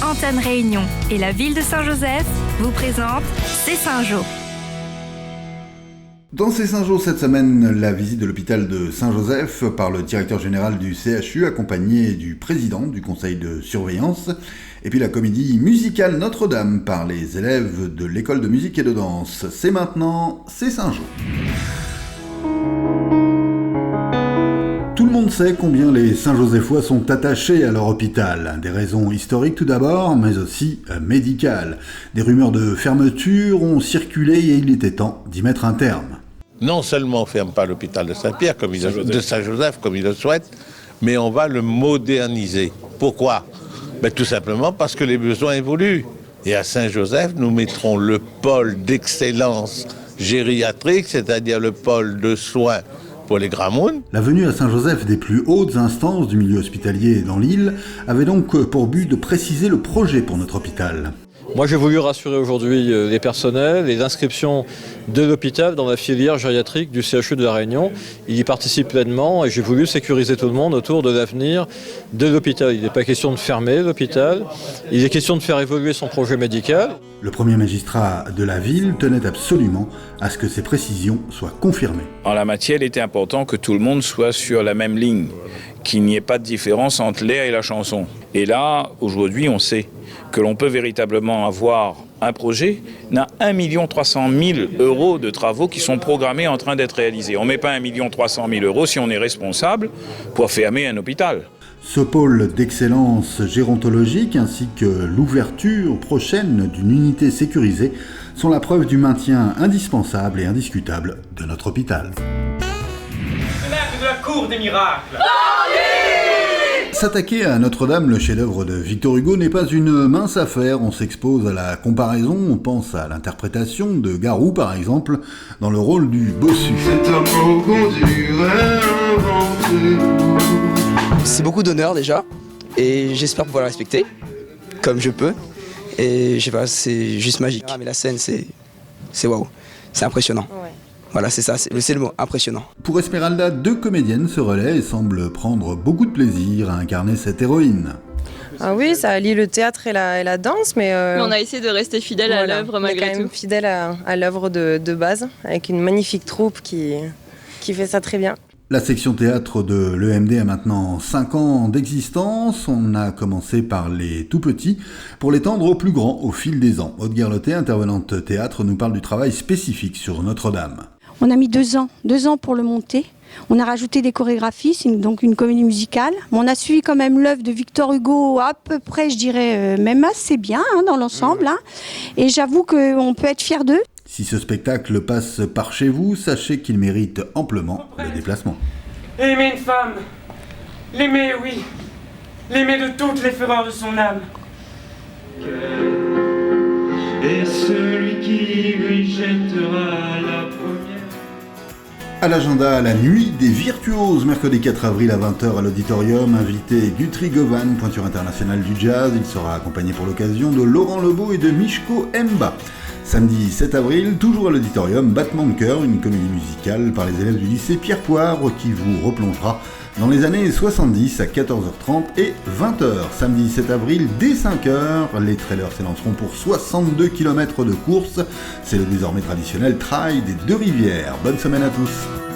Antenne Réunion et la ville de Saint-Joseph vous présentent C'est Saint-Jo. Dans C'est Saint-Jo cette semaine, la visite de l'hôpital de Saint-Joseph par le directeur général du CHU accompagné du président du conseil de surveillance et puis la comédie musicale Notre-Dame par les élèves de l'école de musique et de danse. C'est maintenant C'est Saint-Jo. Tout le monde sait combien les Saint-Josephois sont attachés à leur hôpital. Des raisons historiques tout d'abord, mais aussi médicales. Des rumeurs de fermeture ont circulé et il était temps d'y mettre un terme. Non seulement on ne ferme pas l'hôpital de Saint-Pierre, de Saint-Joseph comme il le souhaite, mais on va le moderniser. Pourquoi ? Tout simplement parce que les besoins évoluent. Et à Saint-Joseph, nous mettrons le pôle d'excellence gériatrique, c'est-à-dire le pôle de soins pour les gramounes. La venue à Saint-Joseph des plus hautes instances du milieu hospitalier dans l'île avait donc pour but de préciser le projet pour notre hôpital. Moi, j'ai voulu rassurer aujourd'hui les personnels. Les inscriptions de l'hôpital dans la filière gériatrique du CHU de La Réunion, il y participe pleinement et j'ai voulu sécuriser tout le monde autour de l'avenir de l'hôpital. Il n'est pas question de fermer l'hôpital, il est question de faire évoluer son projet médical. Le premier magistrat de la ville tenait absolument à ce que ces précisions soient confirmées. En la matière, il était important que tout le monde soit sur la même ligne, qu'il n'y ait pas de différence entre l'air et la chanson. Et là, aujourd'hui, on sait que l'on peut véritablement avoir un projet. On a 1 300 000 € de travaux qui sont programmés en train d'être réalisés. On ne met pas 1 300 000 € si on est responsable pour fermer un hôpital. Ce pôle d'excellence gérontologique ainsi que l'ouverture prochaine d'une unité sécurisée sont la preuve du maintien indispensable et indiscutable de notre hôpital. Maître de la cour des miracles. S'attaquer à Notre-Dame, le chef-d'œuvre de Victor Hugo, n'est pas une mince affaire. On s'expose à la comparaison, on pense à l'interprétation de Garou, par exemple, dans le rôle du bossu. C'est un mot qu'on dirait inventé. C'est beaucoup d'honneur déjà, et j'espère pouvoir le respecter, comme je peux. Et je sais pas, c'est juste magique. Ah, mais la scène, c'est waouh, c'est impressionnant. Ouais. Voilà, c'est ça, c'est le mot, impressionnant. Pour Esmeralda, 2 comédiennes se relaient et semblent prendre beaucoup de plaisir à incarner cette héroïne. Ah oui, ça allie le théâtre et la danse, mais on a essayé de rester fidèle à l'œuvre malgré tout. On est quand même fidèle à l'œuvre de base, avec une magnifique troupe qui fait ça très bien. La section théâtre de l'EMD a maintenant 5 ans d'existence. On a commencé par les tout petits pour l'étendre aux plus grands au fil des ans. Aude Guerlotet, intervenante théâtre, nous parle du travail spécifique sur Notre-Dame. On a mis 2 ans pour le monter. On a rajouté des chorégraphies, c'est donc une comédie musicale. On a suivi quand même l'œuvre de Victor Hugo à peu près, je dirais, même assez bien dans l'ensemble. Et j'avoue qu'on peut être fiers d'eux. Si ce spectacle passe par chez vous, sachez qu'il mérite amplement le déplacement. Aimer une femme, l'aimer, oui, l'aimer de toutes les fureurs de son âme. Et celui qui lui jettera la première. À l'agenda, la nuit des virtuoses, mercredi 4 avril à 20h à l'auditorium, invité Guthrie Govan, pointure internationale du jazz. Il sera accompagné pour l'occasion de Laurent Lebeau et de Michko Mba. Samedi 7 avril, toujours à l'auditorium, Battement de cœur, une comédie musicale par les élèves du lycée Pierre Poivre qui vous replongera dans les années 70 à 14h30 et 20h. Samedi 7 avril, dès 5h, les trailers s'élanceront pour 62 km de course. C'est le désormais traditionnel trail des 2 rivières. Bonne semaine à tous.